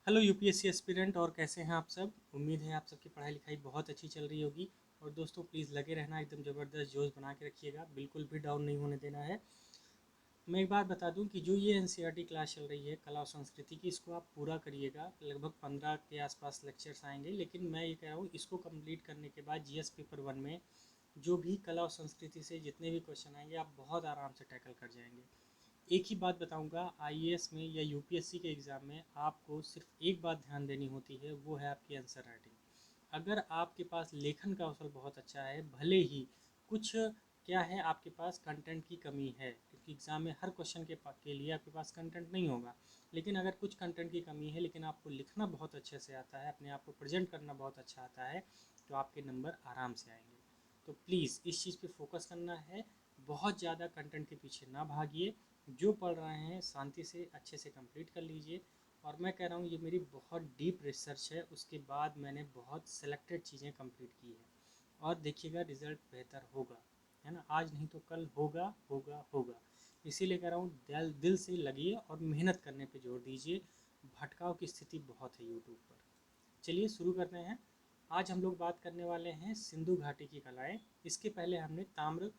Hello UPSC aspirant, और कैसे हैं आप सब। उम्मीद है आप सबकी पढ़ाई लिखाई बहुत अच्छी चल रही होगी। और दोस्तों प्लीज़ लगे रहना, एकदम ज़बरदस्त जोश बना के रखिएगा, बिल्कुल भी डाउन नहीं होने देना है। मैं एक बात बता दूं कि जो ये एनसीईआरटी क्लास चल रही है कला और संस्कृति की, इसको आप पूरा करिएगा। लगभग 15 के आसपास लेक्चर्स आएंगे, लेकिन मैं ये कह रहा हूँ इसको कंप्लीट करने के बाद जीएस पेपर 1 में जो भी कला और संस्कृति से जितने भी क्वेश्चन आएंगे आप बहुत आराम से टैकल कर जाएंगे। एक ही बात बताऊंगा, आईएएस में या यूपीएससी के एग्ज़ाम में आपको सिर्फ एक बात ध्यान देनी होती है, वो है आपकी आंसर राइटिंग। अगर आपके पास लेखन का कौशल बहुत अच्छा है, भले ही कुछ क्या है आपके पास कंटेंट की कमी है, क्योंकि एग्ज़ाम में हर क्वेश्चन के लिए आपके पास कंटेंट नहीं होगा। लेकिन अगर कुछ कंटेंट की कमी है लेकिन आपको लिखना बहुत अच्छे से आता है, अपने आप को प्रेजेंट करना बहुत अच्छा आता है, तो आपके नंबर आराम से आएंगे। तो प्लीज़ इस चीज़ पे फोकस करना है। बहुत ज़्यादा कंटेंट के पीछे ना भागिए। जो पढ़ रहे हैं शांति से अच्छे से कंप्लीट कर लीजिए। और मैं कह रहा हूँ ये मेरी बहुत डीप रिसर्च है, उसके बाद मैंने बहुत सेलेक्टेड चीज़ें कंप्लीट की है। और देखिएगा रिज़ल्ट बेहतर होगा, है ना। आज नहीं तो कल होगा होगा होगा। इसीलिए कह रहा हूँ दिल दिल से लगिए और मेहनत करने पे जोर दीजिए। भटकाव की स्थिति बहुत है यूट्यूब पर। चलिए शुरू करते हैं। आज हम लोग बात करने वाले हैं सिंधु घाटी की कलाएं। इसके पहले हमने ताम्र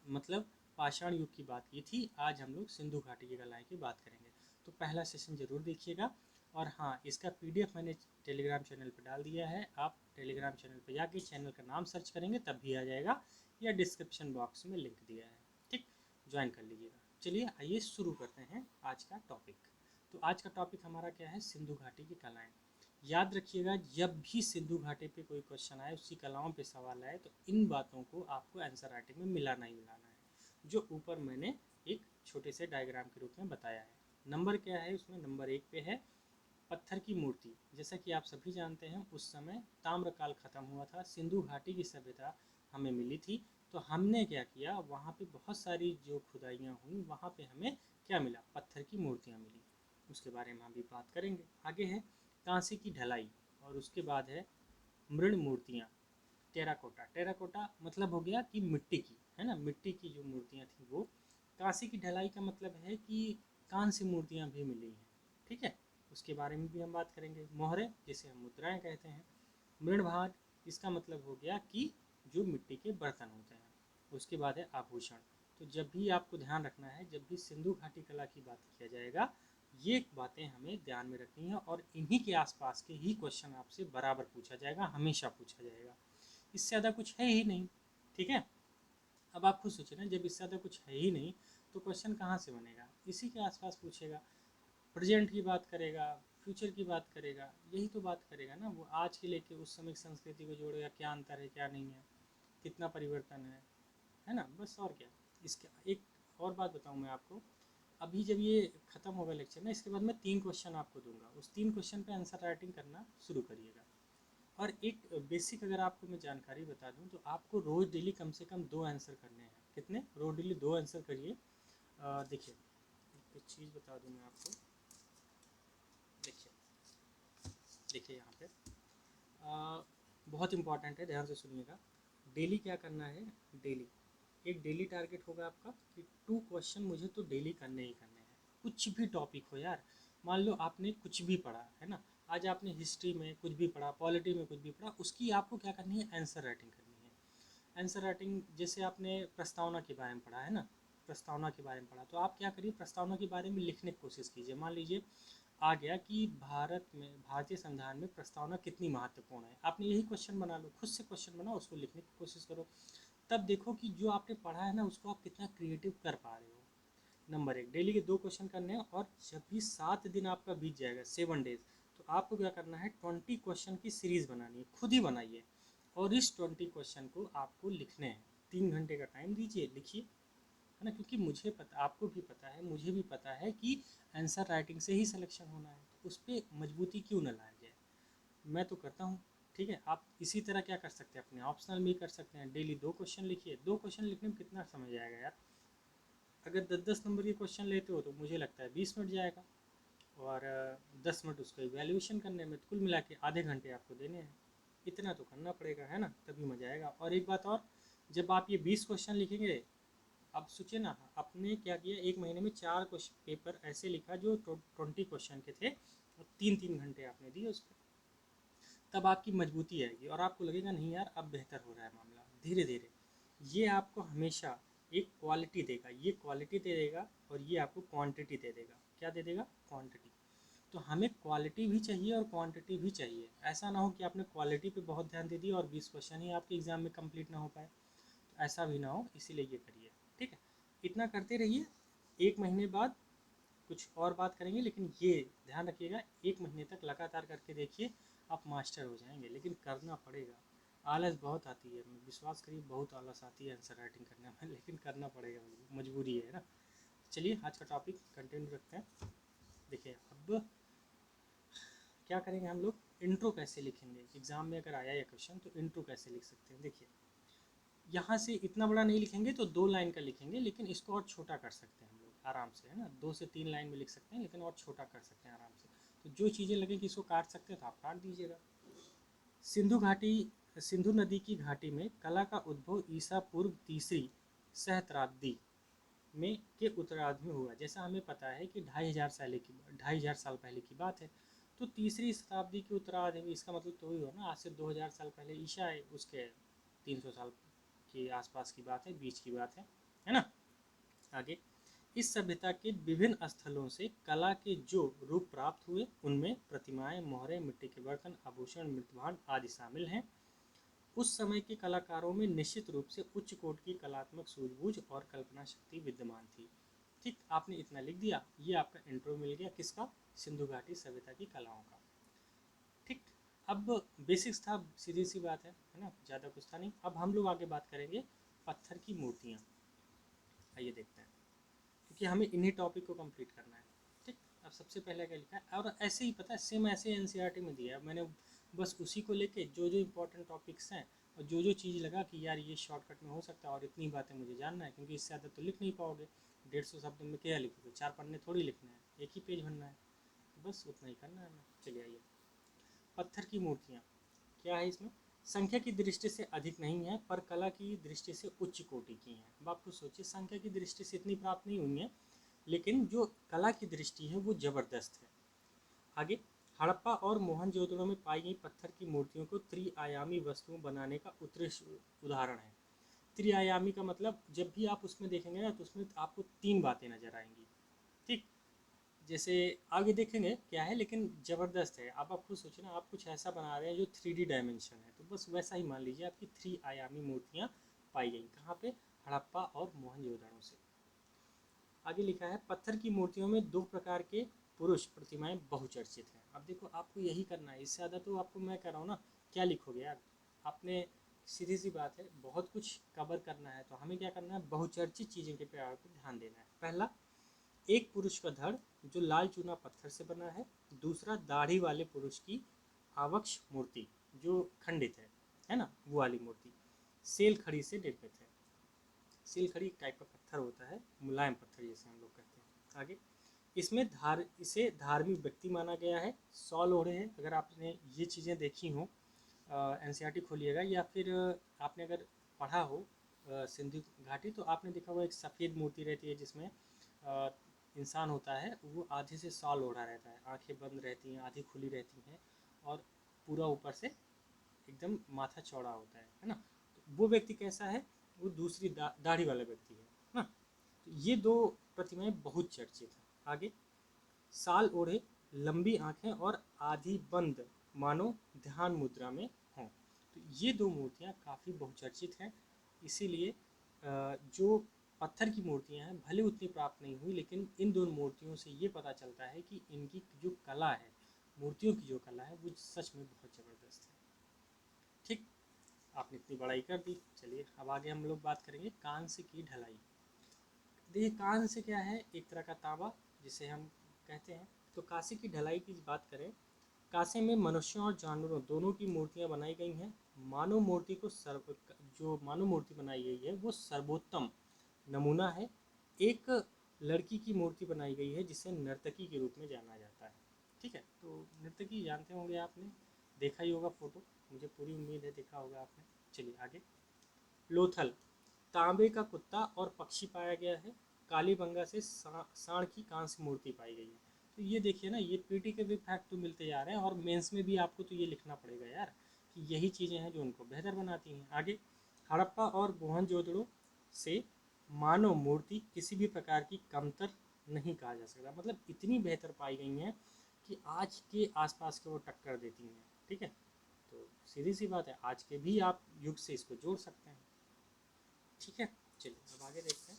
मतलब पाषाण युग की बात की थी। आज हम लोग सिंधु घाटी की कलाएं की बात करेंगे। तो पहला सेशन जरूर देखिएगा। और हाँ, इसका पीडीएफ मैंने टेलीग्राम चैनल पर डाल दिया है। आप टेलीग्राम चैनल पर जाके चैनल का नाम सर्च करेंगे तब भी आ जाएगा, या डिस्क्रिप्शन बॉक्स में लिंक दिया है। ठीक, ज्वाइन कर लीजिएगा। चलिए आइए शुरू करते हैं आज का टॉपिक। तो आज का टॉपिक हमारा क्या है, सिंधु घाटी की कलाएं। याद रखिएगा, जब भी सिंधु घाटी पे कोई क्वेश्चन आए, उसकी कलाओं पे सवाल आए, तो इन बातों को आपको आंसर राइटिंग में मिलाना ही मिलाना है, जो ऊपर मैंने एक छोटे से डायग्राम के रूप में बताया है। नंबर क्या है उसमें, नंबर 1 पे है पत्थर की मूर्ति। जैसा कि आप सभी जानते हैं, उस समय ताम्रकाल खत्म हुआ था, सिंधु घाटी की सभ्यता हमें मिली थी। तो हमने क्या किया, वहाँ पे बहुत सारी जो खुदाइयाँ हुई, वहाँ पे हमें क्या मिला, पत्थर की मूर्तियाँ मिली। उसके बारे में हम भी बात करेंगे। आगे है कांसे की ढलाई, और उसके बाद है मृण मूर्तियाँ। टेराकोटा, टेराकोटा मतलब हो गया कि मिट्टी की, है ना, मिट्टी की जो मूर्तियाँ थी वो। कांसे की ढलाई का मतलब है कि कांस्य मूर्तियाँ भी मिली हैं। ठीक है, उसके बारे में भी हम बात करेंगे। मोहरे, जिसे हम मुद्राएं कहते हैं। मृण भाग, इसका मतलब हो गया कि जो मिट्टी के बर्तन होते हैं। उसके बाद है आभूषण। तो जब भी आपको ध्यान रखना है, जब भी सिंधु घाटी कला की बात किया जाएगा, ये बातें हमें ध्यान में रखनी है, और इन्हीं के आसपास के ही क्वेश्चन आपसे बराबर पूछा जाएगा, हमेशा पूछा जाएगा। इससे ज़्यादा कुछ है ही नहीं। ठीक है, अब आप खुद सोचिए ना, जब इससे ज़्यादा कुछ है ही नहीं तो क्वेश्चन कहाँ से बनेगा, इसी के आसपास पूछेगा। प्रेजेंट की बात करेगा, फ्यूचर की बात करेगा, यही तो बात करेगा ना वो। आज के लेके उस समय की संस्कृति को जोड़ेगा, क्या अंतर है क्या नहीं है, कितना परिवर्तन है ना, बस। और क्या। इसके एक और बात बताऊँ मैं आपको, अभी जब ये खत्म होगा लेक्चर ना, इसके बाद मैं 3 क्वेश्चन आपको दूंगा, उस 3 क्वेश्चन पे आंसर राइटिंग करना शुरू करिएगा। और एक बेसिक अगर आपको मैं जानकारी बता दूं, तो आपको रोज़ डेली कम से कम 2 आंसर करने हैं। कितने, रोज़ डेली 2 आंसर करिए। देखिए एक चीज़ बता दूं मैं आपको। देखिए, देखिए यहाँ पे बहुत इंपॉर्टेंट है, ध्यान से सुनिएगा। डेली क्या करना है, डेली एक डेली टारगेट होगा आपका कि 2 क्वेश्चन मुझे तो डेली करने ही करने हैं। कुछ भी टॉपिक हो यार, मान लो आपने कुछ भी पढ़ा है ना, आज आपने हिस्ट्री में कुछ भी पढ़ा, पॉलिटी में कुछ भी पढ़ा, उसकी आपको क्या करनी है, आंसर राइटिंग करनी है। आंसर राइटिंग, जैसे आपने प्रस्तावना के बारे में पढ़ा है ना, प्रस्तावना के बारे में पढ़ा, तो आप क्या करिए, प्रस्तावना के बारे में लिखने की कोशिश कीजिए। मान लीजिए आ गया कि भारत में, भारतीय संविधान में प्रस्तावना कितनी महत्वपूर्ण है, आपने यही क्वेश्चन बना लो, खुद से क्वेश्चन बनाओ, उसको लिखने की कोशिश करो। तब देखो कि जो आपने पढ़ा है ना, उसको आप कितना क्रिएटिव कर पा रहे हो। नंबर 1, डेली के 2 क्वेश्चन करने हैं। और जब भी 7 दिन आपका बीत जाएगा, 7 डेज, तो आपको क्या करना है, 20 क्वेश्चन की सीरीज बनानी है, खुद ही बनाइए। और इस 20 क्वेश्चन को आपको लिखने हैं। 3 घंटे का टाइम दीजिए, लिखिए, है ना। क्योंकि मुझे पता, आपको भी पता है, मुझे भी पता है कि आंसर राइटिंग से ही सिलेक्शन होना है, तो उस पर मजबूती क्यों न लाया जाए। मैं तो करता हूँ। ठीक है, आप इसी तरह क्या कर सकते हैं, अपने ऑप्शनल भी कर सकते हैं। डेली 2 क्वेश्चन लिखिए। 2 क्वेश्चन लिखने में कितना समय जाएगा यार, अगर 10-10 नंबर के क्वेश्चन लेते हो तो मुझे लगता है 20 मिनट जाएगा। और 10 मिनट उसको इवैल्यूएशन करने में, तो कुल मिला के आधे घंटे आपको देने हैं। इतना तो करना पड़ेगा, है ना, तभी मजा आएगा। और एक बात और, जब आप ये 20 क्वेश्चन लिखेंगे, अब सोचिए ना, आपने क्या किया, एक महीने में 4 क्वेश्चन पेपर ऐसे लिखा जो 20 क्वेश्चन के थे, और 3-3 घंटे आपने दिए उस पर, तब आपकी मजबूती आएगी और आपको लगेगा नहीं यार अब बेहतर हो रहा है मामला धीरे धीरे। ये आपको हमेशा एक क्वालिटी देगा, ये क्वालिटी दे देगा और ये आपको क्वांटिटी दे देगा। क्या दे देगा? क्वांटिटी। तो हमें क्वालिटी भी चाहिए और क्वांटिटी भी चाहिए। ऐसा ना हो कि आपने क्वालिटी पे बहुत ध्यान दे दिया और 20 क्वेश्चन ही आपके एग्जाम में कंप्लीट ना हो पाए, तो ऐसा भी ना हो, इसीलिए ये करिए। ठीक है, इतना करते रहिए। 1 महीने बाद कुछ और बात करेंगे, लेकिन ये ध्यान रखिएगा 1 महीने तक लगातार करके देखिए, आप मास्टर हो जाएंगे। लेकिन करना पड़ेगा। आलस बहुत आती है, विश्वास करिए बहुत आलस आती है आंसर राइटिंग करने में, लेकिन करना पड़ेगा, मजबूरी है ना। चलिए आज का टॉपिक कंटिन्यू रखते हैं। देखिए अब क्या करेंगे हम लोग, इंट्रो कैसे लिखेंगे। एग्जाम में अगर आया ये क्वेश्चन तो इंट्रो कैसे लिख सकते हैं। देखिए यहाँ से इतना बड़ा नहीं लिखेंगे तो 2 लाइन का लिखेंगे, लेकिन इसको और छोटा कर सकते हैं हम लोग आराम से, है ना। 2 से 3 लाइन में लिख सकते हैं, लेकिन और छोटा कर सकते हैं आराम से। तो जो चीज़ें लगे कि इसको काट सकते हैं तो आप काट दीजिएगा। सिंधु घाटी, सिंधु नदी की घाटी में कला का उद्भव ईसा पूर्व तीसरी सहस्त्राब्दी में के उत्तरार्ध में हुआ। जैसा हमें पता है कि 2500 साल पहले की बात है, तो तीसरी शताब्दी के उत्तरार्ध में, इसका मतलब तो ही हुआ ना, आज से 2000 साल पहले ईसा है, उसके 300 साल के आसपास की बात है, बीच की बात है ना। आगे, इस सभ्यता के विभिन्न स्थलों से कला के जो रूप प्राप्त हुए उनमें प्रतिमाएं, मोहरें, मिट्टी के बर्तन, आभूषण, मृतभांड आदि शामिल हैं। उस समय के कलाकारों में निश्चित रूप से उच्च कोटि की कलात्मक सूझबूझ और कल्पना शक्ति विद्यमान थी। ठीक, आपने इतना लिख दिया, ये आपका इंट्रो मिल गया किसका? सिंधु घाटी सभ्यता की कलाओं का। ठीक, अब बेसिक्स था, सीधी सी बात है ना, ज़्यादा कुछ था नहीं। अब हम लोग आगे बात करेंगे पत्थर की मूर्तियाँ। आइए देखते हैं, क्योंकि हमें इन्हीं टॉपिक को कंप्लीट करना है। ठीक, अब सबसे पहले क्या लिखा है, और ऐसे ही पता है सेम ऐसे एनसीईआरटी में दिया है मैंने, बस उसी को लेके जो जो इंपॉर्टेंट टॉपिक्स हैं और जो जो चीज़ लगा कि यार ये शॉर्टकट में हो सकता है और इतनी बातें मुझे जानना है, क्योंकि इससे ज़्यादा तो लिख नहीं पाओगे। 150 शब्द में क्या लिखोगे, 4 पन्ने थोड़ी लिखना है, एक ही पेज बनना है, तो बस उतना ही करना है हमें। चलिए आइए, पत्थर की मूर्तियाँ क्या है इसमें, संख्या की दृष्टि से अधिक नहीं है पर कला की दृष्टि से उच्च कोटि की हैं। अब आप कुछ सोचिए, संख्या की दृष्टि से इतनी प्राप्त नहीं हुई है, लेकिन जो कला की दृष्टि है वो जबरदस्त है। आगे, हड़प्पा और मोहनजोदड़ो में पाई गई पत्थर की मूर्तियों को त्रिआयामी वस्तुओं बनाने का उत्कृष्ट उदाहरण है। त्रिआयामी का मतलब जब भी आप उसमें देखेंगे ना तो उसमें आपको 3 बातें नजर आएंगी। ठीक, जैसे आगे देखेंगे क्या है, लेकिन ज़बरदस्त है। अब आप खुद सोचिए ना, आप कुछ ऐसा बना रहे हैं जो 3D डायमेंशन है, तो बस वैसा ही मान लीजिए आपकी 3 आयामी मूर्तियाँ पाई गई। कहाँ पे? हड़प्पा और मोहनजोदड़ो से। आगे लिखा है, पत्थर की मूर्तियों में 2 प्रकार के पुरुष प्रतिमाएं बहुचर्चित हैं। अब देखो आपको यही करना है, इससे ज़्यादा तो आपको मैं कह रहा हूँ ना, क्या लिखोगे यार। आपने सीधी सी बात है, बहुत कुछ कवर करना है, तो हमें क्या करना है, बहुचर्चित चीज़ों के पे आपको ध्यान देना है। पहला, एक पुरुष का धड़ जो लाल चूना पत्थर से बना है। दूसरा, दाढ़ी वाले पुरुष की आवक्ष मूर्ति जो खंडित है ना, वो वाली मूर्ति सेल खड़ी से निर्मित है। सेल खड़ी एक टाइप का पत्थर होता है, मुलायम पत्थर जैसे हम लोग कहते हैं। आगे, इसमें इसे धार्मिक व्यक्ति माना गया है, सॉल ओढ़े हैं। अगर आपने ये चीज़ें देखी हों, एनसीईआरटी खोलिएगा या फिर आपने अगर पढ़ा हो सिंधु घाटी, तो आपने देखा होगा एक सफ़ेद मूर्ति रहती है जिसमें इंसान होता है, वो आधे से सॉल ओढ़ा रहता है, आंखें बंद रहती हैं, आधी खुली रहती हैं, और पूरा ऊपर से एकदम माथा चौड़ा होता है ना। तो वो व्यक्ति कैसा है? वो दूसरी दाढ़ी वाला व्यक्ति है ना। तो ये 2 प्रतिमाएं बहुत चर्चित हैं। आगे, साल ओढ़े, लंबी आंखें और आधी बंद, मानो ध्यान मुद्रा में हों। तो ये 2 मूर्तियाँ काफ़ी बहुचर्चित हैं। इसीलिए जो पत्थर की मूर्तियाँ हैं भले उतनी प्राप्त नहीं हुई, लेकिन इन 2 मूर्तियों से ये पता चलता है कि इनकी जो कला है, मूर्तियों की जो कला है वो सच में बहुत ज़बरदस्त है। ठीक, आपने इतनी बड़ाई कर दी। चलिए अब आगे हम लोग बात करेंगे कांस्य की ढलाई। देखिए कांस्य क्या है, एक तरह का तांबा जिसे हम कहते हैं। तो कांस्य की ढलाई की बात करें, कांसे में मनुष्यों और जानवरों दोनों की मूर्तियां बनाई गई हैं। मानव मूर्ति को जो मानव मूर्ति बनाई गई है वो सर्वोत्तम नमूना है। एक लड़की की मूर्ति बनाई गई है जिसे नर्तकी के रूप में जाना जाता है। ठीक है, तो नर्तकी जानते होंगे, आपने देखा ही होगा फोटो, मुझे पूरी उम्मीद है देखा होगा आपने। चलिए आगे, लोथल, तांबे का कुत्ता और पक्षी पाया गया है। कालीबंगा से सांड की कांस्य मूर्ति पाई गई है। तो ये देखिए ना, ये पीटी के भी फैक्ट तो मिलते जा रहे हैं, और मेंस में भी आपको तो ये लिखना पड़ेगा यार कि यही चीज़ें हैं जो उनको बेहतर बनाती हैं। आगे, हड़प्पा और मोहनजोदड़ो से मानव मूर्ति किसी भी प्रकार की कमतर नहीं कहा जा सकता, मतलब इतनी बेहतर पाई गई हैं कि आज के आसपास के वो टक्कर देती हैं। ठीक है, तो सीधी सी बात है, आज के भी आप युग से इसको जोड़ सकते हैं। ठीक है, चलिए अब आगे देखते हैं।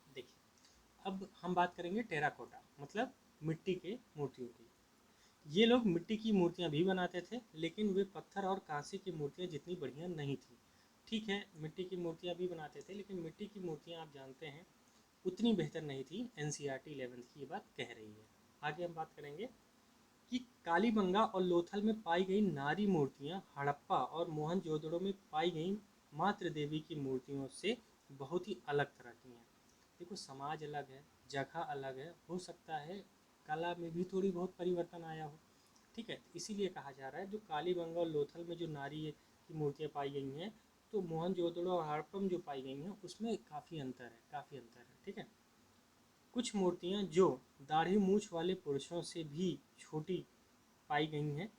देखिए, अब हम बात करेंगे टेराकोटा, मतलब मिट्टी के मूर्तियों की। ये लोग मिट्टी की मूर्तियाँ भी बनाते थे, लेकिन वे पत्थर और कांसे की मूर्तियाँ जितनी बढ़िया नहीं थी। ठीक है, मिट्टी की मूर्तियाँ भी बनाते थे, लेकिन मिट्टी की मूर्तियाँ आप जानते हैं उतनी बेहतर नहीं थी। एनसीईआरटी 11th की ये बात कह रही है। आगे हम बात करेंगे कि कालीबंगा और लोथल में पाई गई नारी मूर्तियां हड़प्पा और मोहनजोदड़ो में पाई गई मातृ देवी की मूर्तियों से बहुत ही अलग तरह की हैं। देखो, समाज अलग है, जगह अलग है, हो सकता है कला में भी थोड़ी बहुत परिवर्तन आया हो। ठीक है, इसीलिए कहा जा रहा है जो कालीबंगा और लोथल में जो नारी की मूर्तियाँ पाई गई हैं, तो मोहनजोदड़ो और हड़प्पा में जो पाई गई हैं उसमें काफ़ी अंतर है, काफ़ी अंतर है। ठीक है, कुछ मूर्तियाँ जो दाढ़ी मूछ वाले पुरुषों से भी छोटी पाई गई हैं,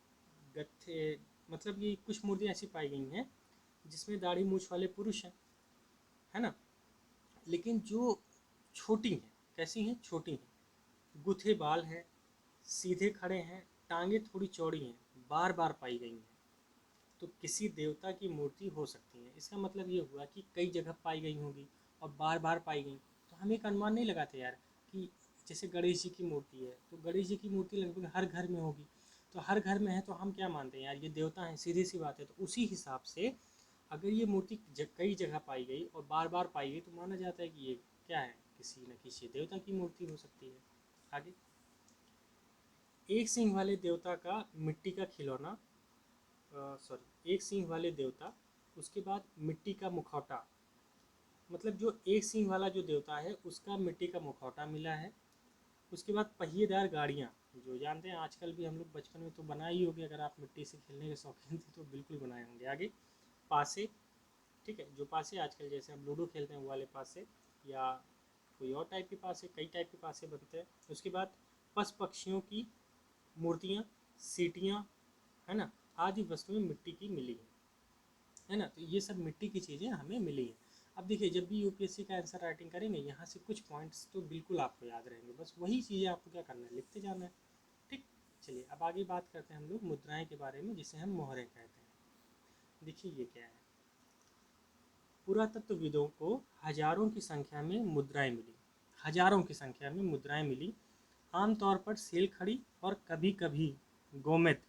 गत्थे, मतलब ये कुछ मूर्तियाँ ऐसी पाई गई हैं जिसमें दाढ़ी मूछ वाले पुरुष हैं, है ना, लेकिन जो छोटी हैं, कैसी हैं, छोटी हैं, गुथे बाल हैं, सीधे खड़े हैं, टांगे थोड़ी चौड़ी हैं, बार बार पाई गई हैं, तो किसी देवता की मूर्ति हो सकती है। इसका मतलब ये हुआ कि कई जगह पाई गई होगी और बार बार पाई गई, तो हम एक अनुमान नहीं लगाते यार कि जैसे गणेश जी की मूर्ति है, तो गणेश जी की मूर्ति लगभग हर घर में होगी, तो हर घर में है तो हम क्या मानते हैं यार, ये देवता हैं, सीधी सी बात है। तो उसी हिसाब से अगर ये मूर्ति कई जगह पाई गई और बार बार पाई गई, तो माना जाता है कि ये क्या है, किसी न किसी देवता की मूर्ति हो सकती है। आगे, एक सिंह वाले देवता का मिट्टी का खिलौना, सॉरी, एक सिंह वाले देवता, उसके बाद मिट्टी का मुखौटा, मतलब जो एक सिंह वाला जो देवता है उसका मिट्टी का मुखौटा मिला है। उसके बाद पहिएदार गाड़ियाँ, जो जानते हैं आजकल भी, हम लोग बचपन में तो बनाए ही होगी, अगर आप मिट्टी से खेलने के शौकीन थे तो बिल्कुल बनाए होंगे। आगे, पासे, ठीक है, जो पासे आजकल जैसे हम लूडो खेलते हैं वो वाले पासे, या कोई और टाइप के पासे, कई टाइप के पासे बनते हैं। उसके बाद पशु पक्षियों की मूर्तियाँ, सीटियाँ, है ना, आदि वस्तुएं मिट्टी की मिली है ना, तो ये सब मिट्टी की चीज़ें हमें मिली है। अब देखिए, जब भी यूपीएससी का आंसर राइटिंग करेंगे, यहाँ से कुछ पॉइंट्स तो बिल्कुल आपको याद रहेंगे, बस वही चीज़ें आपको क्या करना है, लिखते जाना है। ठीक, चलिए अब आगे बात करते हैं हम लोग मुद्राएं के बारे में, जिसे हम मोहरें कहते हैं। देखिए ये क्या है, पुरातत्वविदों को हजारों की संख्या में मुद्राएं मिली, हजारों की संख्या में मुद्राएं मिली, आमतौर पर सेल खड़ी और कभी कभी गोमेद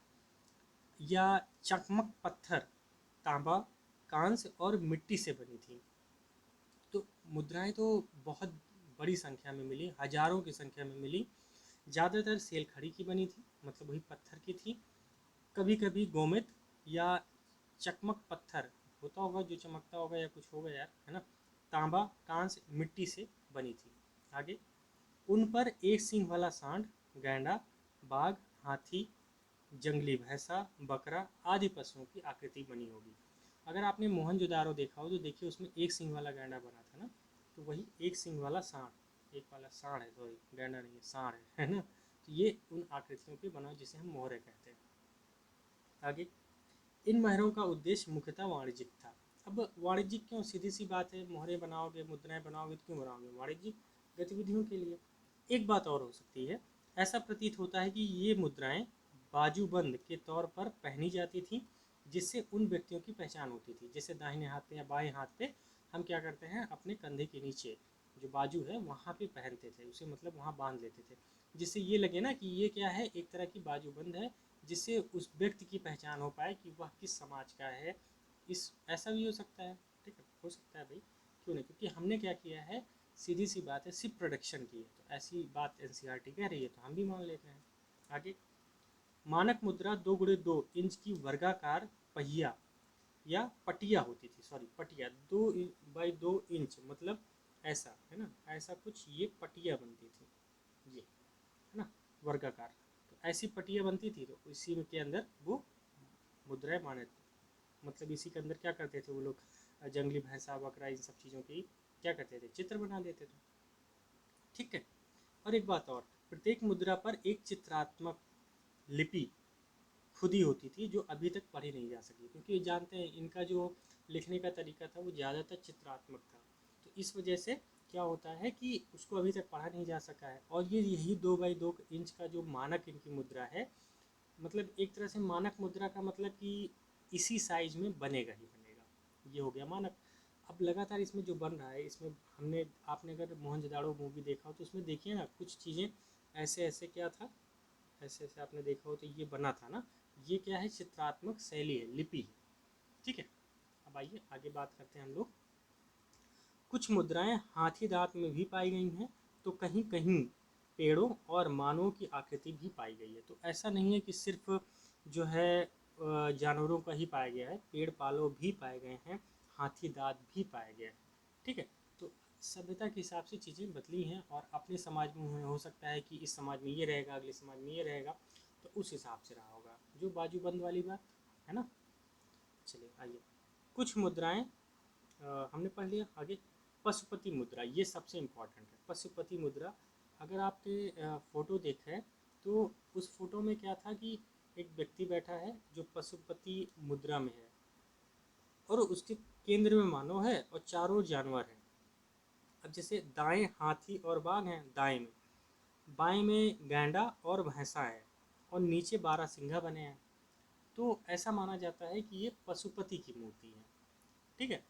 या चकमक पत्थर, तांबा, कांस्य और मिट्टी से बनी थी। तो मुद्राएं तो बहुत बड़ी संख्या में मिली, हजारों की संख्या में मिली। ज़्यादातर सेल खड़ी की बनी थी, मतलब वही पत्थर की थी। कभी कभी गोमेद या चकमक पत्थर होता होगा, जो चमकता होगा या कुछ होगा यार, है ना, तांबा, कांस्य, मिट्टी से बनी थी। आगे, उन पर एक सींग वाला सांड, गैंडा, बाघ, हाथी, जंगली भैंसा, बकरा आदि पशुओं की आकृति बनी होगी। अगर आपने मोहनजोदारो देखा हो तो देखिए उसमें एक सींग वाला गैंडा बना था ना, तो वही एक सींग वाला सांड, एक वाला सांड है, सॉरी गैंडा नहीं है, सांड है ना, तो ये उन आकृतियों के बना जिसे हम मोहरे कहते हैं। आगे, इन महरों का उद्देश्य मुख्यतः वाणिज्यिक था। अब वाणिज्यिक क्यों, सीधी सी बात है, मोहरे बनाओगे, मुद्राएं बनाओगे तो क्यों बनाओगे, वाणिज्यिक गतिविधियों के लिए। एक बात और हो सकती है, ऐसा प्रतीत होता है कि ये मुद्राएं बाजूबंद के तौर पर पहनी जाती थी, जिससे उन व्यक्तियों की पहचान होती थी। जैसे दाहिने हाथ पे या बाएं हाथ पे हम क्या करते हैं, अपने कंधे के नीचे जो बाजू है वहाँ पे पहनते थे उसे, मतलब वहाँ बांध लेते थे, जिससे ये लगे ना कि ये क्या है, एक तरह की बाजूबंद है, जिससे उस व्यक्ति की पहचान हो पाए कि वह किस समाज का है। इस ऐसा भी हो सकता है, ठीक है, हो सकता है भाई, क्यों नहीं, क्योंकि हमने क्या किया है, सीधी सी बात है, सिर्फ प्रोडक्शन की है, तो ऐसी बात एनसीईआरटी कह रही है तो हम भी मान लेते हैं। आगे, मानक मुद्रा 2x2 इंच की वर्गाकार पहिया या पटिया होती थी, सॉरी पटिया, 2x2 इंच, मतलब ऐसा है ना, ऐसा कुछ ये पटिया बनती थी, ये है ना, वर्गाकार, तो ऐसी पटिया बनती थी, तो इसी के अंदर वो मुद्राएं माने थे, मतलब इसी के अंदर क्या करते थे वो लोग, जंगली भैंसा, बकरा, इन सब चीज़ों की क्या करते थे, चित्र बना देते थे। ठीक है। और एक बात और, प्रत्येक मुद्रा पर एक चित्रात्मक लिपि खुदी होती थी जो अभी तक पढ़ी नहीं जा सकी, क्योंकि जानते हैं इनका जो लिखने का तरीका था वो ज़्यादातर चित्रात्मक था। तो इस वजह से क्या होता है कि उसको अभी तक पढ़ा नहीं जा सका है। और ये यही 2x2 इंच का जो मानक इनकी मुद्रा है, मतलब एक तरह से मानक मुद्रा का मतलब कि इसी साइज में बनेगा ही बनेगा, ये हो गया मानक। अब लगातार इसमें जो बन रहा है, इसमें हमने आपने अगर मोहनजोदाड़ो मूवी देखा हो तो उसमें देखिए ना कुछ चीज़ें ऐसे ऐसे क्या था, ऐसे ऐसे आपने देखा हो तो ये बना था ना, ये क्या है, चित्रात्मक शैली है, लिपि है। ठीक है। अब आइए आगे बात करते हैं हम लोग। कुछ मुद्राएं हाथी दांत में भी पाई गई हैं, तो कहीं कहीं पेड़ों और मानवों की आकृति भी पाई गई है। तो ऐसा नहीं है कि सिर्फ जो है जानवरों का ही पाया गया है, पेड़ पालो भी पाए गए हैं, हाथी दांत भी पाया गया है। ठीक है। तो सभ्यता के हिसाब से चीज़ें बदली हैं, और अपने समाज में हो सकता है कि इस समाज में ये रहेगा, अगले समाज में ये रहेगा, तो उस हिसाब से रहा होगा, जो बाजूबंद वाली बात है ना। चलिए आइए, कुछ मुद्राएं हमने पढ़ लिया। आगे पशुपति मुद्रा, ये सबसे इम्पोर्टेंट है। पशुपति मुद्रा, अगर आपने फोटो देखा है तो उस फोटो में क्या था कि एक व्यक्ति बैठा है जो पशुपति मुद्रा में है, और उसके केंद्र में मानव है और चारों जानवर हैं। अब जैसे दाएं हाथी और बाघ हैं दाएं में, बाएं में गैंडा और भैंसा है, और नीचे 12 सिंघा बने हैं। तो ऐसा माना जाता है कि ये पशुपति की मूर्ति है। ठीक है,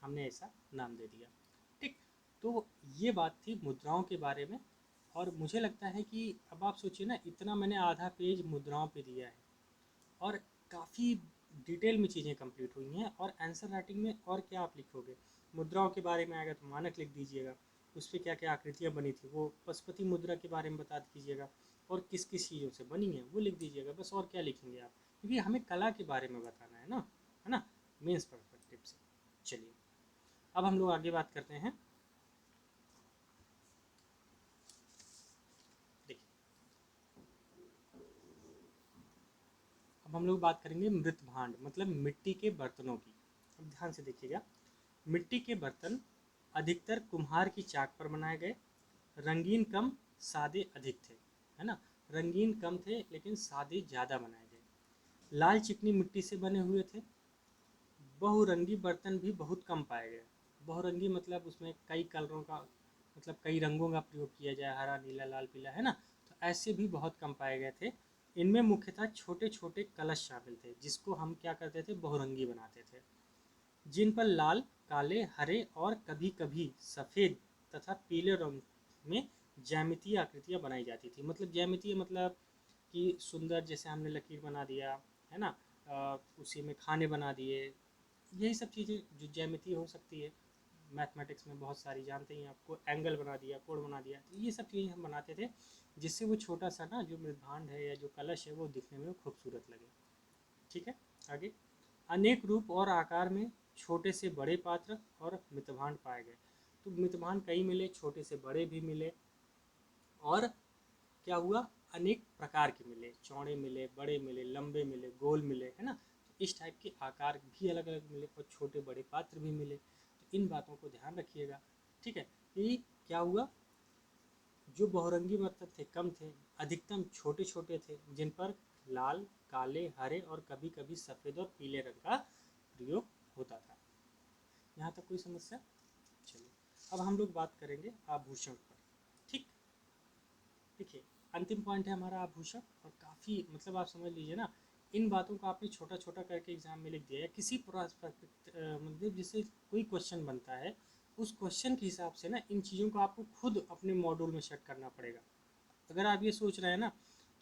हमने ऐसा नाम दे दिया। ठीक। तो ये बात थी मुद्राओं के बारे में। और मुझे लगता है कि अब आप सोचिए ना, इतना मैंने आधा पेज मुद्राओं पे दिया है, और काफ़ी डिटेल में चीज़ें कंप्लीट हुई हैं। और आंसर राइटिंग में और क्या आप लिखोगे, मुद्राओं के बारे में आएगा तो मानक लिख दीजिएगा, उस पर क्या क्या आकृतियाँ बनी थी वो पशुपति मुद्रा के बारे में बता दीजिएगा, और किस किस चीज़ों से बनी है वो लिख दीजिएगा, बस। और क्या लिखेंगे आप, क्योंकि हमें कला के बारे में बताना है ना, मेंस परस्पेक्टिव से। चलिए अब हम लोग आगे बात करते हैं। देखिए, अब हम लोग बात करेंगे मृत भांड, मतलब मिट्टी के बर्तनों की। अब ध्यान से देखिएगा, मिट्टी के बर्तन अधिकतर कुम्हार की चाक पर बनाए गए, रंगीन कम, सादे अधिक थे, है ना। रंगीन कम थे लेकिन सादे ज़्यादा बनाए गए। लाल चिकनी मिट्टी से बने हुए थे। बहुरंगी बर्तन भी बहुत कम पाए गए। बहुरंगी मतलब उसमें कई कलरों का, मतलब कई रंगों का प्रयोग किया जाए, हरा नीला लाल पीला, है ना। तो ऐसे भी बहुत कम पाए गए थे। इनमें मुख्यतः छोटे छोटे कलश शामिल थे, जिसको हम क्या करते थे, बहुरंगी बनाते थे, जिन पर लाल, काले, हरे और कभी कभी सफ़ेद तथा पीले रंग में ज्यामितीय आकृतियाँ बनाई जाती थी। मतलब ज्यामितीय मतलब कि सुंदर, जैसे हमने लकीर बना दिया, है ना, उसी में खाने बना दिए, यही सब चीज़ें जो ज्यामितीय हो सकती है। मैथमेटिक्स में बहुत सारी जानते हैं आपको, एंगल बना दिया, कोण बना दिया, तो ये सब चीज़ें हम बनाते थे, जिससे वो छोटा सा ना जो मृदभांड है या जो कलश है वो दिखने में खूबसूरत लगे। ठीक है। आगे, अनेक रूप और आकार में छोटे से बड़े पात्र और मितभांड पाए गए। तो मितभांड कई मिले, छोटे से बड़े भी मिले, और क्या हुआ, अनेक प्रकार के मिले, चौड़े मिले, बड़े मिले, लंबे मिले, गोल मिले, है ना। तो इस टाइप के आकार भी अलग अलग मिले, और छोटे बड़े पात्र भी मिले। तो इन बातों को ध्यान रखिएगा। ठीक है। कि क्या हुआ, जो बहुरंगी बर्तन थे कम थे, अधिकतम छोटे छोटे थे, जिन पर लाल, काले, हरे और कभी कभी सफ़ेद और पीले रंग का प्रयोग होता था। यहाँ तक कोई समस्या। चलिए अब हम लोग बात करेंगे आभूषण पर। ठीक। देखिए, अंतिम पॉइंट है हमारा आभूषण, और काफ़ी मतलब आप समझ लीजिए ना, इन बातों को आपने छोटा छोटा करके एग्जाम में लिख दिया, या किसी मतलब जिससे कोई क्वेश्चन बनता है, उस क्वेश्चन के हिसाब से ना इन चीज़ों को आपको खुद अपने मॉड्यूल में सेट करना पड़ेगा। अगर आप ये सोच रहे हैं ना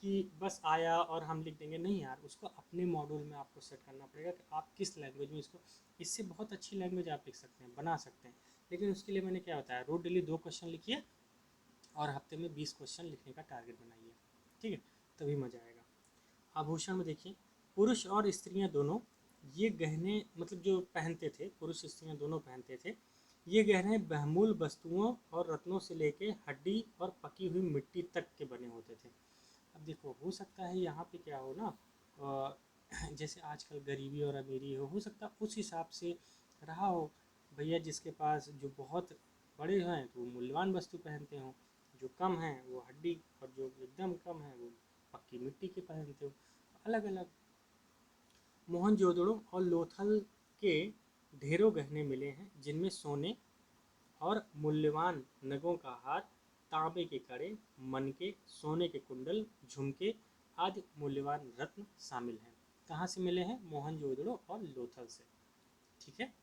कि बस आया और हम लिख देंगे, नहीं यार, उसको अपने मॉड्यूल में आपको सेट करना पड़ेगा कि आप किस लैंग्वेज में इसको, इससे बहुत अच्छी लैंग्वेज आप लिख सकते हैं, बना सकते हैं। लेकिन उसके लिए मैंने क्या बताया, रोज डेली 2 क्वेश्चन लिखिए, और हफ्ते में 20 क्वेश्चन लिखने का टारगेट बनाइए। ठीक है, तभी मज़ा आएगा। आभूषण में देखिए, पुरुष और स्त्रियां दोनों ये गहने, मतलब जो पहनते थे, पुरुष स्त्रियां दोनों पहनते थे, ये गहने बहुमूल्य वस्तुओं और रत्नों से लेके हड्डी और पकी हुई मिट्टी तक के बने होते थे। अब देखो, हो सकता है यहाँ पे क्या हो ना, जैसे आजकल गरीबी और अमीरी हो सकता है उस हिसाब से रहा हो। भैया जिसके पास जो बहुत बड़े हैं तो वो मूल्यवान वस्तु पहनते हों, जो कम हैं वो हड्डी, और जो एकदम कम है वो पक्की मिट्टी के पहनते हो। अलग अलग। मोहनजोदड़ो और लोथल के ढेरों गहने मिले हैं जिनमें सोने और मूल्यवान नगों का हार, तांबे के कड़े, मनके, सोने के कुंडल, झुमके आदि मूल्यवान रत्न शामिल हैं। कहाँ से मिले हैं? मोहनजोदड़ो और लोथल से। ठीक है,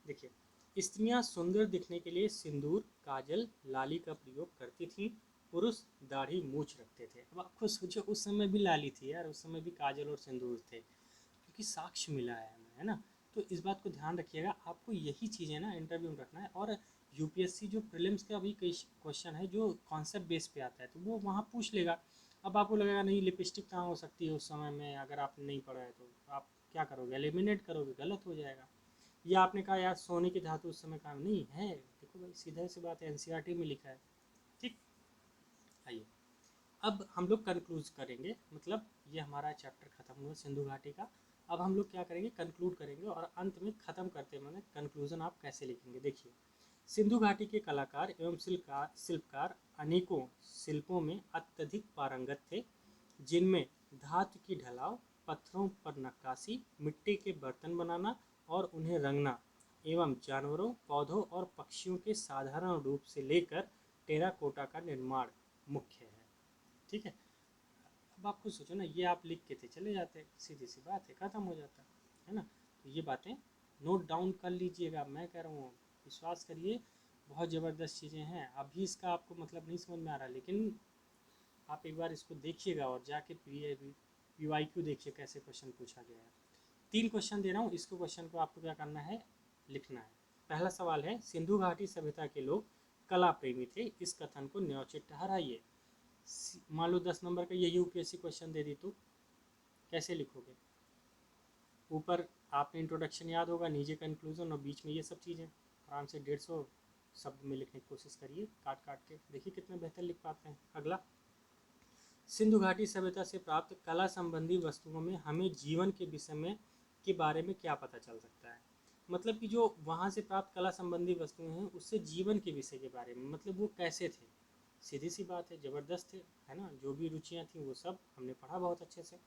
देखिए, स्त्रियां सुंदर दिखने के लिए सिंदूर, काजल, लाली का प्रयोग करती थीं। पुरुष दाढ़ी मूछ रखते थे। अब आप खुद सोचो, उस समय भी लाली थी यार, उस समय भी काजल और सिंदूर थे, क्योंकि साक्ष्य मिला है हमें, है ना। तो इस बात को ध्यान रखिएगा, आपको यही चीज़ें ना इंटरव्यू में रखना है। और यूपीएससी जो प्रीलिम्स का भी कई क्वेश्चन है जो कॉन्सेप्ट बेस पे आता है, तो वो वहाँ पूछ लेगा। अब आपको लगेगा नहीं लिपस्टिक कहाँ हो सकती है उस समय में, अगर आप नहीं पढ़ा है तो आप क्या करोगे? एलिमिनेट करोगे, गलत हो जाएगा। या आपने कहा यार सोने की धातु उस समय काम नहीं है, देखो भाई सीधा सी बात है, एनसीईआरटी में लिखा है। ठीक, आइए अब हम लोग कंक्लूज करेंगे, मतलब ये हमारा चैप्टर खत्म हुआ सिंधु घाटी का। अब हम लोग क्या करेंगे? कंक्लूड करेंगे, और अंत में ख़त्म करते मैंने कंक्लूजन आप कैसे लिखेंगे। देखिए, सिंधु घाटी के कलाकार एवं शिल्पकार अनेकों शिल्पों में अत्यधिक पारंगत थे, जिनमें धातु की ढलाव, पत्थरों पर नक्काशी, मिट्टी के बर्तन बनाना और उन्हें रंगना, एवं जानवरों, पौधों और पक्षियों के साधारण रूप से लेकर टेराकोटा का निर्माण मुख्य है। ठीक है, अब आप खुद सोचो ना, ये आप लिख के थे चले जाते, सीधी सी बात है, खत्म हो जाता है ना। तो ये बातें नोट डाउन कर लीजिएगा, मैं कह रहा हूँ विश्वास करिए, बहुत ज़बरदस्त चीज़ें हैं। अभी इसका आपको मतलब नहीं समझ में आ रहा, लेकिन आप एक बार इसको देखिएगा और जाके PYQ देखिए कैसे क्वेश्चन पूछा गया है। 3 क्वेश्चन दे रहा हूँ, इसको क्वेश्चन को आपको क्या करना है? लिखना है। पहला सवाल है, सिंधु घाटी सभ्यता के लोग कला प्रेमी थे, इस कथन को न्योचित ठहराइए। मान लो 10 नंबर का ये यूपीएससी क्वेश्चन दे दी तो कैसे लिखोगे? ऊपर आपने इंट्रोडक्शन याद होगा, नीचे कंक्लूजन, और बीच में ये सब चीज़ें। आराम से 150 शब्द में लिखने की कोशिश करिए, काट काट के देखिए कितना बेहतर लिख पाते हैं। अगला, सिंधु घाटी सभ्यता से प्राप्त कला संबंधी वस्तुओं में हमें जीवन के विषय में के बारे में क्या पता चल सकता है? मतलब कि जो वहाँ से प्राप्त कला संबंधी वस्तुएं हैं उससे जीवन के विषय के बारे में, मतलब वो कैसे थे। सीधी सी बात है, ज़बरदस्त थे, है ना। जो भी रुचियाँ थी वो सब हमने पढ़ा बहुत अच्छे से।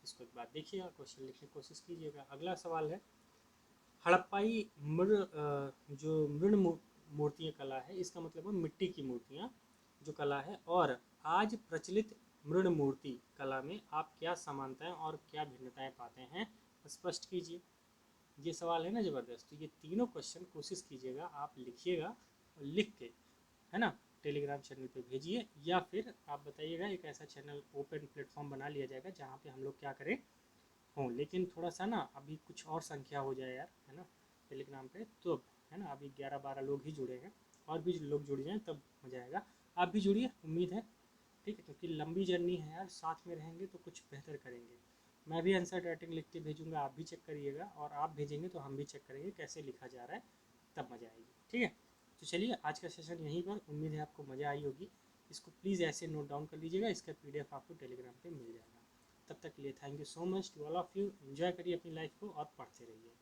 इसको एक बार देखिएगा, क्वेश्चन लिखने की कोशिश कीजिएगा। अगला सवाल है, हड़प्पाई जो मृण मूर्तियाँ कला है, इसका मतलब है मिट्टी की मूर्तियाँ जो कला है, और आज प्रचलित मृण मूर्ति कला में आप क्या समानताएं और क्या भिन्नताएं पाते हैं, स्पष्ट कीजिए। ये सवाल है ना ज़बरदस्त। तो ये तीनों क्वेश्चन कोशिश कीजिएगा आप लिखिएगा, और लिख के, है ना, टेलीग्राम चैनल पे भेजिए, या फिर आप बताइएगा एक ऐसा चैनल ओपन प्लेटफॉर्म बना लिया जाएगा जहाँ पे हम लोग क्या करें हों। लेकिन थोड़ा सा ना अभी कुछ और संख्या हो जाए यार, है ना, टेलीग्राम पे तो, है ना। अभी 11-12 लोग ही जुड़े हैं, और भी लोग जुड़ जाएँ तब मज़ा आएगा। आप भी जुड़िए, उम्मीद है। ठीक है, क्योंकि लंबी जर्नी है यार, साथ में रहेंगे तो कुछ बेहतर करेंगे। मैं भी आंसर राइटिंग लिख के भेजूँगा, आप भी चेक करिएगा, और आप भेजेंगे तो हम भी चेक करेंगे कैसे लिखा जा रहा है, तब मज़ा आएगी। ठीक है, तो चलिए आज का सेशन यहीं पर, उम्मीद है आपको मज़ा आई होगी। इसको प्लीज़ ऐसे नोट डाउन कर लीजिएगा, इसका PDF आपको टेलीग्राम पे मिल जाएगा। तब तक के लिए thank you so much to all of you. Enjoy करिए अपनी लाइफ को और पढ़ते रहिए।